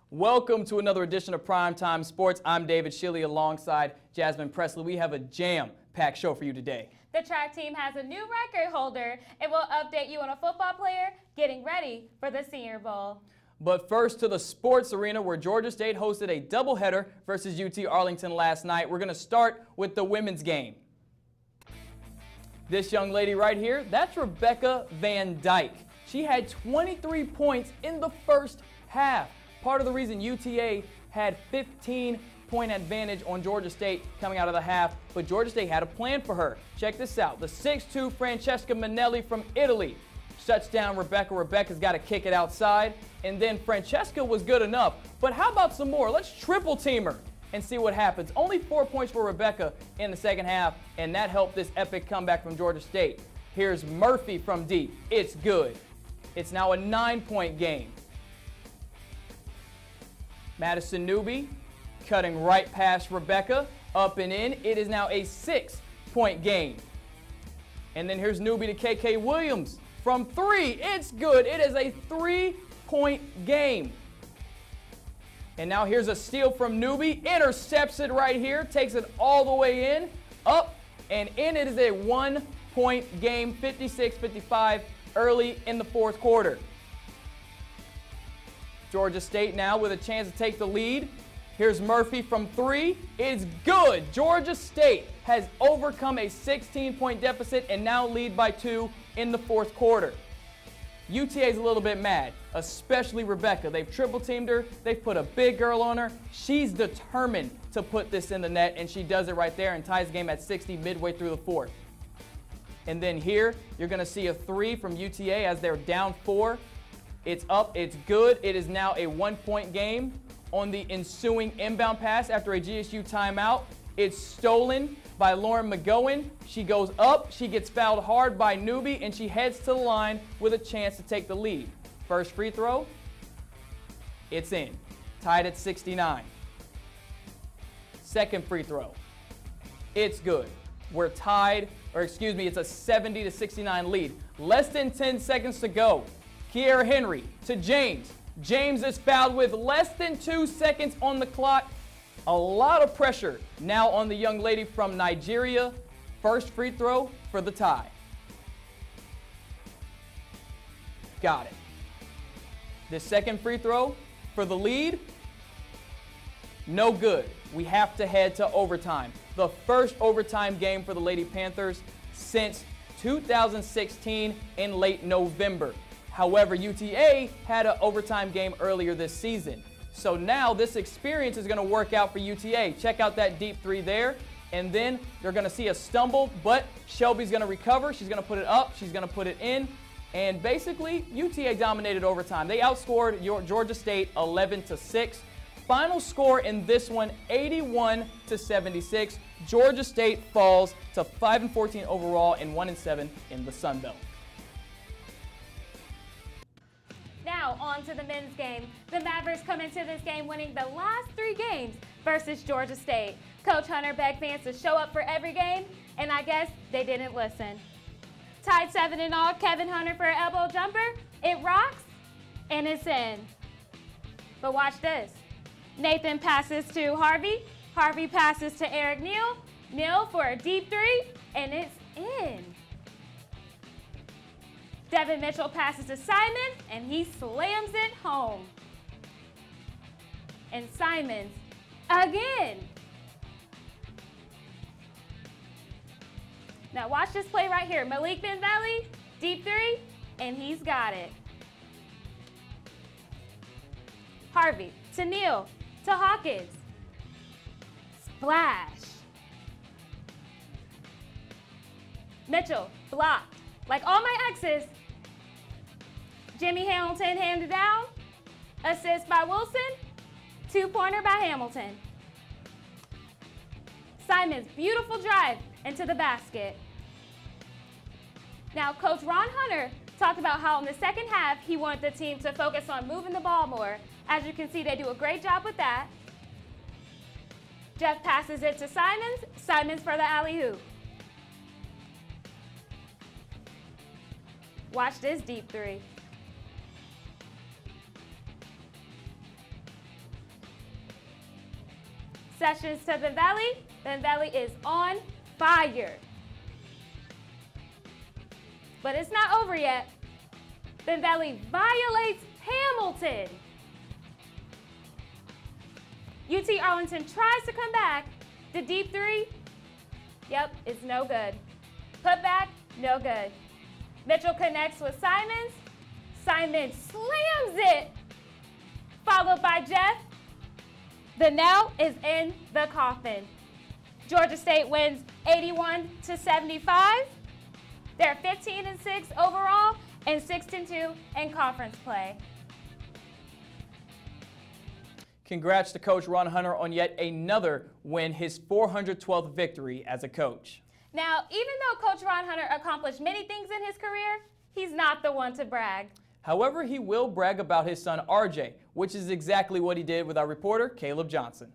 Welcome to another edition of Primetime Sports. I'm David Shilley alongside Jasmine Presley. We have a jam-packed show for you today. The track team has a new record holder and will update you on a football player getting ready for the Senior Bowl. But first to the sports arena where Georgia State hosted a doubleheader versus UT-Arlington last night. We're going to start with the women's game. This young lady right here, that's Rebecca Van Dyke. She had 23 points in the first half. Part of the reason UTA had 15-point advantage on Georgia State coming out of the half, but Georgia State had a plan for her. Check this out. The 6'2" Francesca Manelli from Italy shuts down Rebecca. Rebecca's got to kick it outside, and then Francesca was good enough. But how about some more? Let's triple team her and see what happens. Only 4 points for Rebecca in the second half, and that helped this epic comeback from Georgia State. Here's Murphy from deep. It's good. It's now a 9-point game. Madison Newby cutting right past Rebecca, up and in. It is now a 6-point game. And then here's Newby to KK Williams from 3. It's good. It is a 3-point game. And now here's a steal from Newby. Intercepts it right here. Takes it all the way in. Up and in. It is a 1-point game, 56-55 early in the fourth quarter. Georgia State now with a chance to take the lead. Here's Murphy from 3. It's good. Georgia State has overcome a 16-point deficit and now lead by 2 in the fourth quarter. UTA is a little bit mad, especially Rebecca. They've triple teamed her. They've put a big girl on her. She's determined to put this in the net, and she does it right there and ties the game at 60 midway through the fourth. And then here, you're going to see a 3 from UTA as they're down 4. It's up, it's good. It is now a 1-point game. On the ensuing inbound pass after a GSU timeout, it's stolen by Lauren McGowan. She goes up, she gets fouled hard by Newby, and she heads to the line with a chance to take the lead. First free throw, it's in. Tied at 69. Second free throw, it's good. We're tied, or excuse me, it's a 70-69 lead. Less than 10 seconds to go. Kiera Henry to James. James is fouled with less than 2 seconds on the clock. A lot of pressure now on the young lady from Nigeria. First free throw for the tie. Got it. The second free throw for the lead. No good. We have to head to overtime. The first overtime game for the Lady Panthers since 2016 in late November. However, UTA had an overtime game earlier this season. So now this experience is going to work out for UTA. Check out that deep 3 there. And then you're going to see a stumble, but Shelby's going to recover. She's going to put it up. She's going to put it in. And basically, UTA dominated overtime. They outscored Georgia State 11-6. Final score in this one, 81-76. Georgia State falls to 5-14 overall and 1-7 in the Sun Belt. Now on to the men's game. The Mavericks come into this game winning the last 3 games versus Georgia State. Coach Hunter begged fans to show up for every game, and I guess they didn't listen. Tied 7 in all, Kevin Hunter for an elbow jumper. It rocks, and it's in. But watch this. Nathan passes to Harvey. Harvey passes to Eric Neal. Neal for a deep 3, and it's in. Devin Mitchell passes to Simon, and he slams it home. And Simons again. Now watch this play right here. Malik Benveli, deep 3, and he's got it. Harvey to Neal to Hawkins. Splash. Mitchell blocked. Like all my exes. Jimmy Hamilton handed down. Assist by Wilson. 2-pointer by Hamilton. Simons, beautiful drive into the basket. Now, Coach Ron Hunter talked about how in the second half he wanted the team to focus on moving the ball more. As you can see, they do a great job with that. Jeff passes it to Simons. Simons for the alley-oop. Watch this deep 3. possessions to Ben Valley. Ben Valley is on fire. But it's not over yet. Ben Valley violates Hamilton. UT-Arlington tries to come back. The deep three, yep, it's no good. Put back, no good. Mitchell connects with Simons. Simons slams it. Followed by Jeff. The nail is in the coffin. Georgia State wins 81-75. They're 15-6 overall and 6-2 in conference play. Congrats to Coach Ron Hunter on yet another win, his 412th victory as a coach. Now, even though Coach Ron Hunter accomplished many things in his career, he's not the one to brag. However, he will brag about his son RJ, which is exactly what he did with our reporter, Caleb Johnson.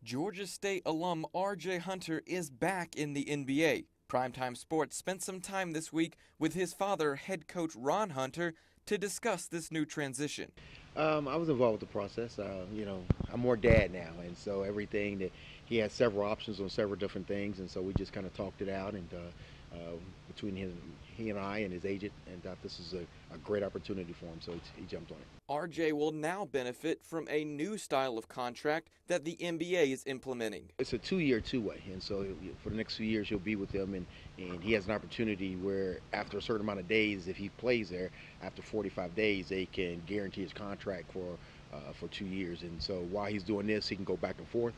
Georgia State alum RJ Hunter is back in the NBA. Primetime Sportz spent some time this week with his father, head coach Ron Hunter, to discuss this new transition. I was involved with the process. You know, I'm more dad now, and so everything that he had several options on several different things, and so we just kind of talked it out, and between he and I and his agent, and thought this is a great opportunity for him, so he jumped on it. RJ will now benefit from a new style of contract that the NBA is implementing. It's a 2-year two-way, and so for the next few years he'll be with them, and he has an opportunity where after a certain amount of days, if he plays there, after 45 days, they can guarantee his contract for 2 years. And so while he's doing this, he can go back and forth,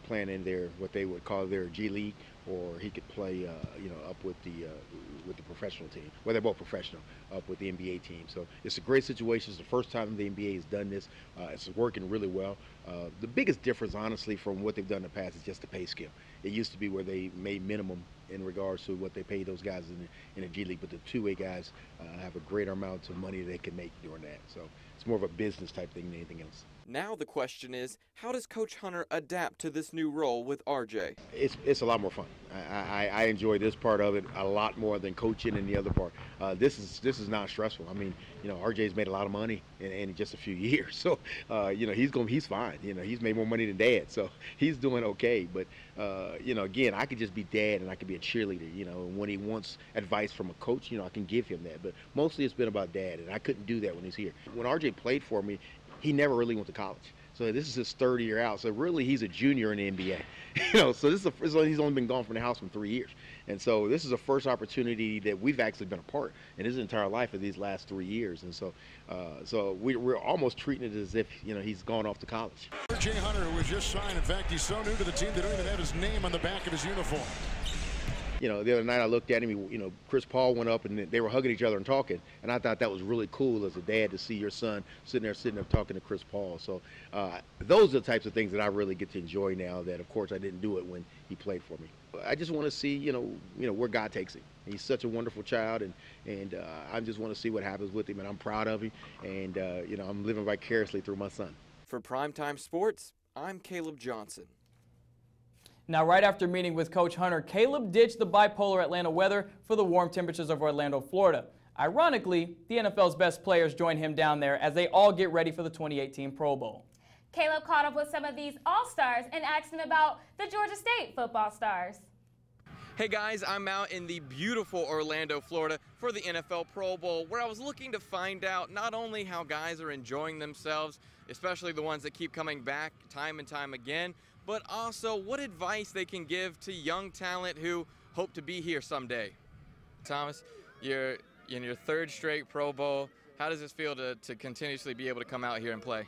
playing in their what they would call their G League, or he could play, you know, up with the professional team. Well, they're both professional, up with the NBA team. So it's a great situation. It's the first time the NBA has done this. It's working really well. The biggest difference, honestly, from what they've done in the past is just the pay scale. It used to be where they made minimum in regards to what they pay those guys in the G League, but the two-way guys have a greater amount of money they can make doing that. So it's more of a business type thing than anything else. Now the question is, how does Coach Hunter adapt to this new role with RJ? It's a lot more fun. I enjoy this part of it a lot more than coaching and the other part. This is not stressful. I mean, you know, RJ's made a lot of money in just a few years, so you know, he's fine. You know, he's made more money than Dad, so he's doing okay. But you know, again, I could just be Dad and I could be a cheerleader. You know, and when he wants advice from a coach, you know, I can give him that. But mostly it's been about Dad, and I couldn't do that when he's here. When RJ played for me, he never really went to college. So this is his third year out. So really, he's a junior in the NBA. You know, so he's only been gone from the house for 3 years. And so this is the first opportunity that we've actually been a part in his entire life of these last 3 years. And so, we're almost treating it as if, you know, he's gone off to college. RJ Hunter, who was just signed. In fact, he's so new to the team they don't even have his name on the back of his uniform. You know, the other night I looked at him, you know, Chris Paul went up and they were hugging each other and talking. And I thought that was really cool as a dad to see your son sitting there talking to Chris Paul. So those are the types of things that I really get to enjoy now that, of course, I didn't do it when he played for me. I just want to see, you know, where God takes him. He's such a wonderful child, and I just want to see what happens with him, and I'm proud of him. And, you know, I'm living vicariously through my son. For Primetime Sportz, I'm Caleb Johnson. Now, right after meeting with Coach Hunter, Caleb ditched the bipolar Atlanta weather for the warm temperatures of Orlando, Florida. Ironically, the NFL's best players join him down there as they all get ready for the 2018 Pro Bowl. Caleb caught up with some of these All-Stars and asked them about the Georgia State football stars. Hey guys, I'm out in the beautiful Orlando, Florida for the NFL Pro Bowl, where I was looking to find out not only how guys are enjoying themselves, especially the ones that keep coming back time and time again, but also what advice they can give to young talent who hope to be here someday. Thomas, you're in your third straight Pro Bowl. How does this feel to continuously be able to come out here and play?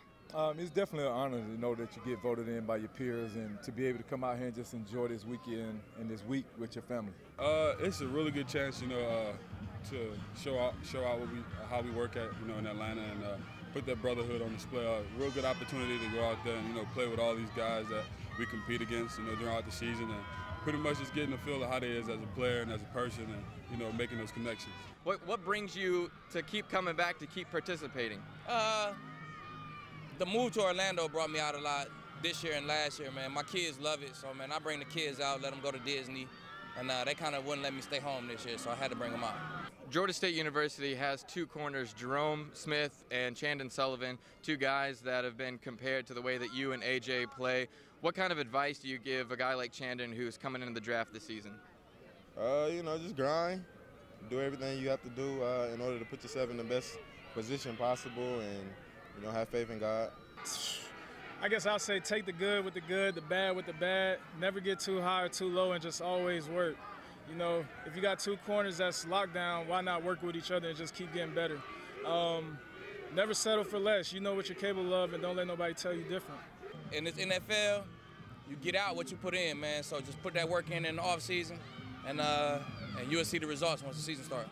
It's definitely an honor to know that you get voted in by your peers and to be able to come out here and just enjoy this weekend and this week with your family. It's a really good chance, you know, to show out how we work at, you know, in Atlanta, and put that brotherhood on display. Real good opportunity to go out there and, you know, play with all these guys that we compete against, you know, throughout the season, and pretty much just getting a feel of how they is as a player and as a person, and, you know, making those connections. What brings you to keep coming back, to keep participating? The move to Orlando brought me out a lot this year and last year, man. My kids love it, so, man, I bring the kids out, let them go to Disney, and they kind of wouldn't let me stay home this year, so I had to bring them out. Georgia State University has two corners, Jerome Smith and Chandon Sullivan, two guys that have been compared to the way that you and AJ play. What kind of advice do you give a guy like Chandon who's coming into the draft this season? You know, just grind, do everything you have to do in order to put yourself in the best position possible, and, you know, have faith in God. I guess I'll say take the good with the good, the bad with the bad. Never get too high or too low, and just always work. You know, if you got two corners that's locked down, why not work with each other and just keep getting better? Never settle for less. You know what you're capable of, and don't let nobody tell you different. In this NFL, you get out what you put in, man. So just put that work in the off season, and you'll see the results once the season starts.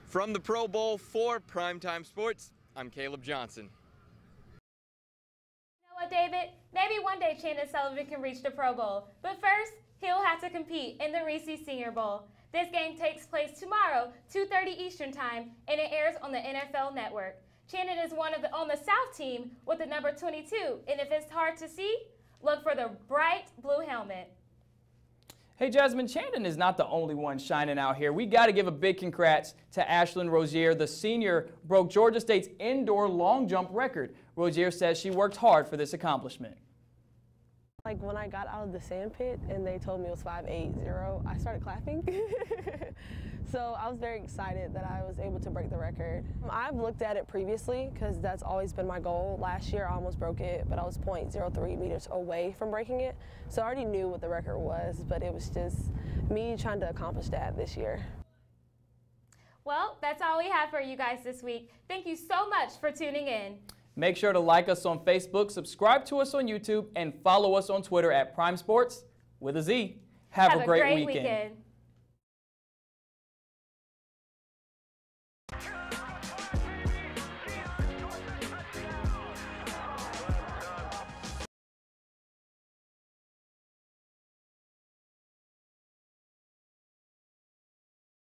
From the Pro Bowl for Primetime Sportz, I'm Caleb Johnson. You know what, David? Maybe one day Chandon Sullivan can reach the Pro Bowl. But first, he'll have to compete in the Reese Senior Bowl. This game takes place tomorrow, 2:30 Eastern Time, and it airs on the NFL Network. Chandon is on the South team with the number 22, and if it's hard to see, look for the bright blue helmet. Hey, Jasmine, Chandon is not the only one shining out here. We got to give a big congrats to Ashlyn Rozier. The senior broke Georgia State's indoor long jump record. Rozier says she worked hard for this accomplishment. Like when I got out of the sand pit and they told me it was 5.80, I started clapping. So I was very excited that I was able to break the record. I've looked at it previously because that's always been my goal. Last year I almost broke it, but I was 0.03 meters away from breaking it. So I already knew what the record was, but it was just me trying to accomplish that this year. Well, that's all we have for you guys this week. Thank you so much for tuning in. Make sure to like us on Facebook, subscribe to us on YouTube, and follow us on Twitter at Prime Sports with a Z. Have a great weekend.